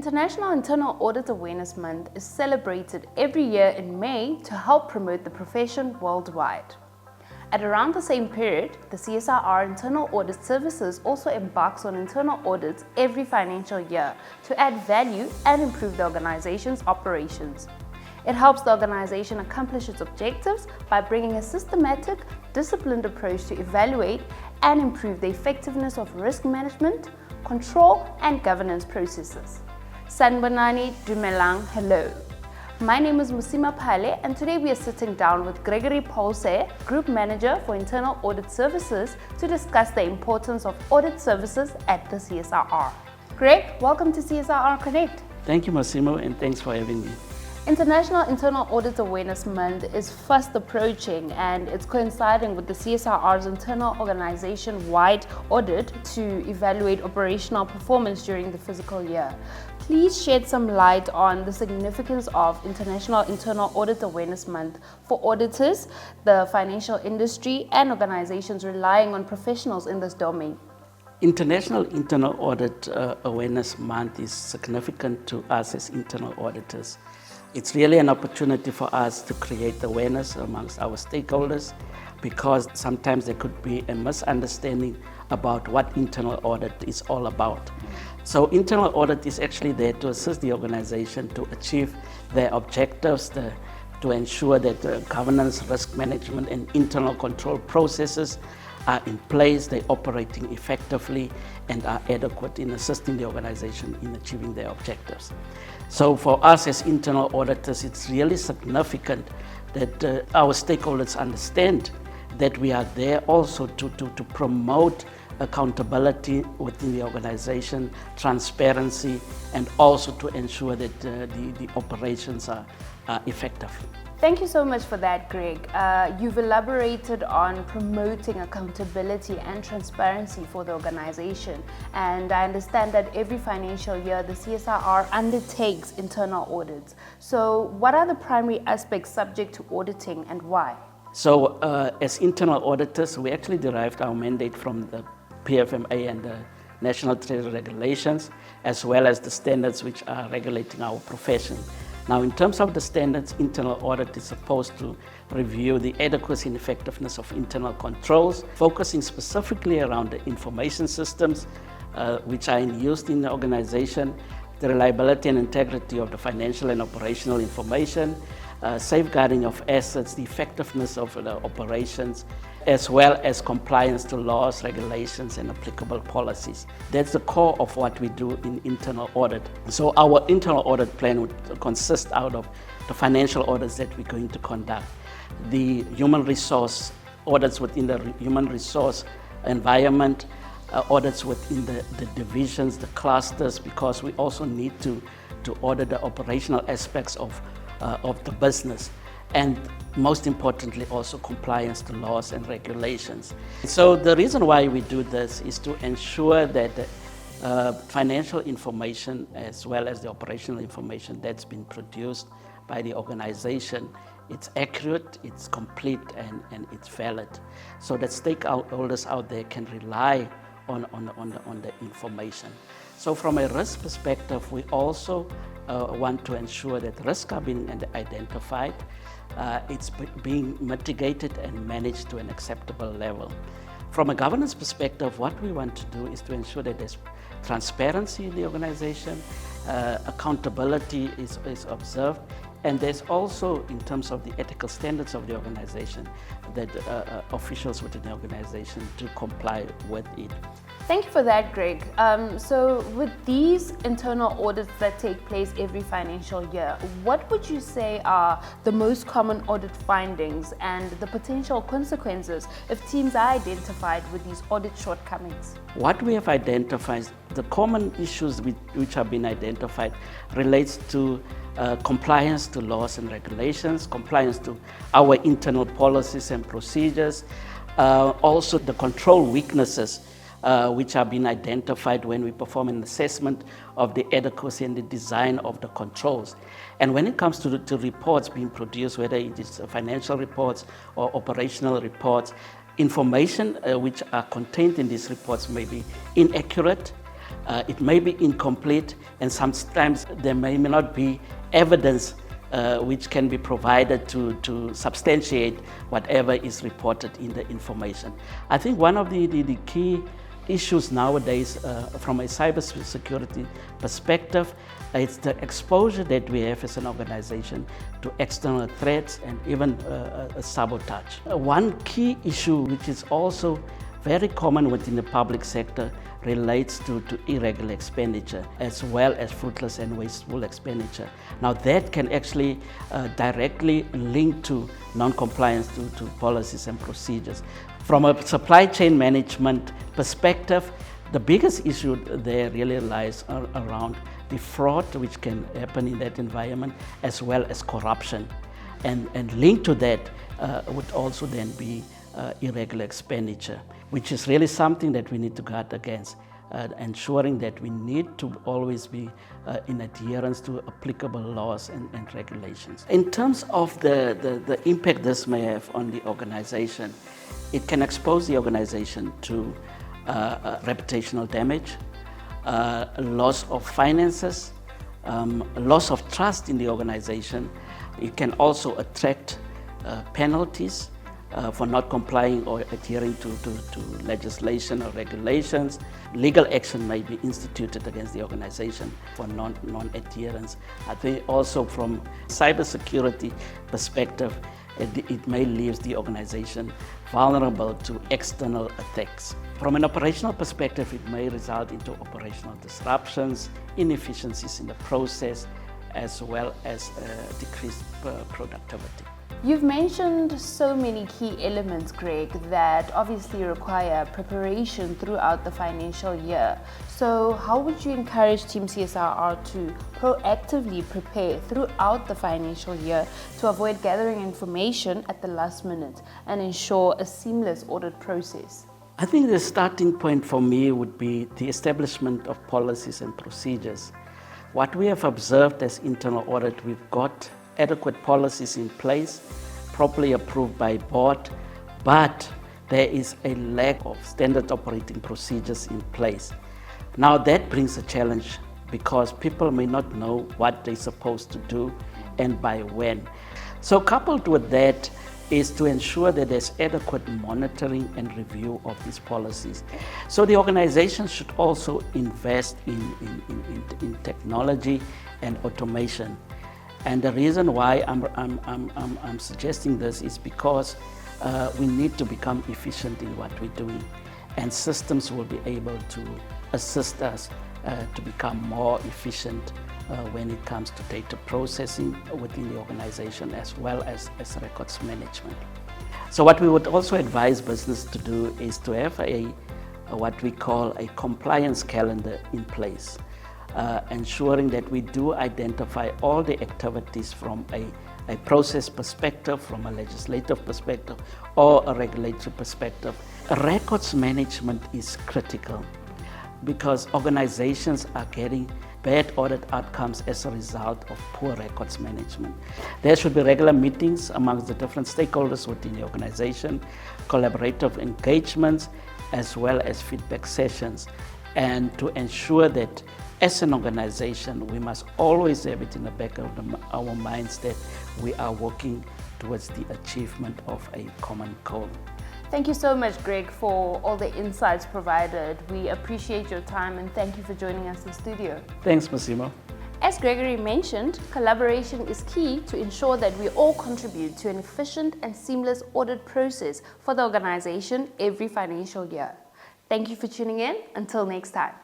International Internal Audit Awareness Month is celebrated every year in May to help promote the profession worldwide. At around the same period, the CSIR Internal Audit Services also embarks on internal audits every financial year to add value and improve the organization's operations. It helps the organization accomplish its objectives by bringing a systematic, disciplined approach to evaluate and improve the effectiveness of risk management, control, and governance processes. Sanbonani Dumelang, hello. My name is Musima Phale, and today we are sitting down with Gregory Paulse, Group Manager for Internal Audit Services, to discuss the importance of audit services at the CSIR. Greg, welcome to CSIR Connect. Thank you, Musima, and thanks for having me. International Internal Audit Awareness Month is fast approaching, and it's coinciding with the CSIR's internal organization-wide audit to evaluate operational performance during the fiscal year. Please shed some light on the significance of International Internal Audit Awareness Month for auditors, the financial industry, and organizations relying on professionals in this domain. International Internal Audit Awareness Month is significant to us as internal auditors. It's really an opportunity for us to create awareness amongst our stakeholders, because sometimes there could be a misunderstanding about what internal audit is all about. So internal audit is actually there to assist the organization to achieve their objectives, to ensure that the governance, risk management, and internal control processes are in place, they're operating effectively, and are adequate in assisting the organization in achieving their objectives. So for us as internal auditors, it's really significant that our stakeholders understand that we are there also to promote accountability within the organization, transparency, and also to ensure that the operations are effective. Thank you so much for that, Greg. You've elaborated on promoting accountability and transparency for the organization. And I understand that every financial year, the CSIR undertakes internal audits. So what are the primary aspects subject to auditing and why? So as internal auditors, we actually derived our mandate from the PFMA and the National Treasury Regulations, as well as the standards which are regulating our profession. Now, in terms of the standards, internal audit is supposed to review the adequacy and effectiveness of internal controls, focusing specifically around the information systems which are used in the organization, the reliability and integrity of the financial and operational information, safeguarding of assets, the effectiveness of the operations, as well as compliance to laws, regulations, and applicable policies. That's the core of what we do in internal audit. So our internal audit plan would consist out of the financial audits that we're going to conduct, the human resource audits within the human resource environment, audits within the divisions, the clusters, because we also need to audit the operational aspects of the business, and most importantly also compliance to laws and regulations. So the reason why we do this is to ensure that the financial information as well as the operational information that's been produced by the organization, it's accurate, it's complete, and it's valid, so that stakeholders out there can rely on the information. So from a risk perspective, we also want to ensure that risks are being identified, it's being mitigated and managed to an acceptable level. From a governance perspective, what we want to do is to ensure that there's transparency in the organization, accountability is observed, and there's also, in terms of the ethical standards of the organization, that officials within the organization to comply with it. Thank you for that, Greg. So with these internal audits that take place every financial year, what would you say are the most common audit findings and the potential consequences if teams are identified with these audit shortcomings? What we have identified, the common issues which have been identified relates to compliance to laws and regulations, compliance to our internal policies and procedures, also the control weaknesses which have been identified when we perform an assessment of the adequacy and the design of the controls. And when it comes to reports being produced, whether it is financial reports or operational reports, information which are contained in these reports may be inaccurate, It may be incomplete, and sometimes there may not be evidence which can be provided to substantiate whatever is reported in the information. I think one of the key issues nowadays from a cybersecurity perspective, it's the exposure that we have as an organization to external threats and even sabotage. One key issue which is also very common within the public sector relates to irregular expenditure as well as fruitless and wasteful expenditure. Now that can actually directly link to non-compliance to policies and procedures. From a supply chain management perspective, the biggest issue there really lies around the fraud which can happen in that environment, as well as corruption. And linked to that would also then be irregular expenditure, which is really something that we need to guard against, ensuring that we need to always be in adherence to applicable laws and regulations. In terms of the impact this may have on the organization, it can expose the organization to reputational damage, loss of finances, loss of trust in the organization. It can also attract penalties for not complying or adhering to legislation or regulations. Legal action may be instituted against the organization for non-adherence. I think also from cybersecurity perspective, it may leave the organization vulnerable to external attacks. From an operational perspective, it may result into operational disruptions, inefficiencies in the process, as well as decreased productivity. You've mentioned so many key elements, Greg, that obviously require preparation throughout the financial year. So how would you encourage Team CSIR to proactively prepare throughout the financial year to avoid gathering information at the last minute and ensure a seamless audit process? I think the starting point for me would be the establishment of policies and procedures. What we have observed as internal audit, we've got adequate policies in place, properly approved by board, but there is a lack of standard operating procedures in place. Now that brings a challenge because people may not know what they're supposed to do and by when. So coupled with that is to ensure that there's adequate monitoring and review of these policies. So the organization should also invest in technology and automation. And the reason why I'm suggesting this is because we need to become efficient in what we're doing, and systems will be able to assist us to become more efficient when it comes to data processing within the organization, as well as records management. So what we would also advise business to do is to have what we call a compliance calendar in place. Ensuring that we do identify all the activities from a process perspective, from a legislative perspective, or a regulatory perspective. Records management is critical because organizations are getting bad audit outcomes as a result of poor records management. There should be regular meetings amongst the different stakeholders within the organization, collaborative engagements, as well as feedback sessions, and to ensure that as an organization, we must always have it in the back of our minds that we are working towards the achievement of a common goal. Thank you so much, Greg, for all the insights provided. We appreciate your time and thank you for joining us in studio. Thanks, Massimo. As Gregory mentioned, collaboration is key to ensure that we all contribute to an efficient and seamless audit process for the organization every financial year. Thank you for tuning in. Until next time.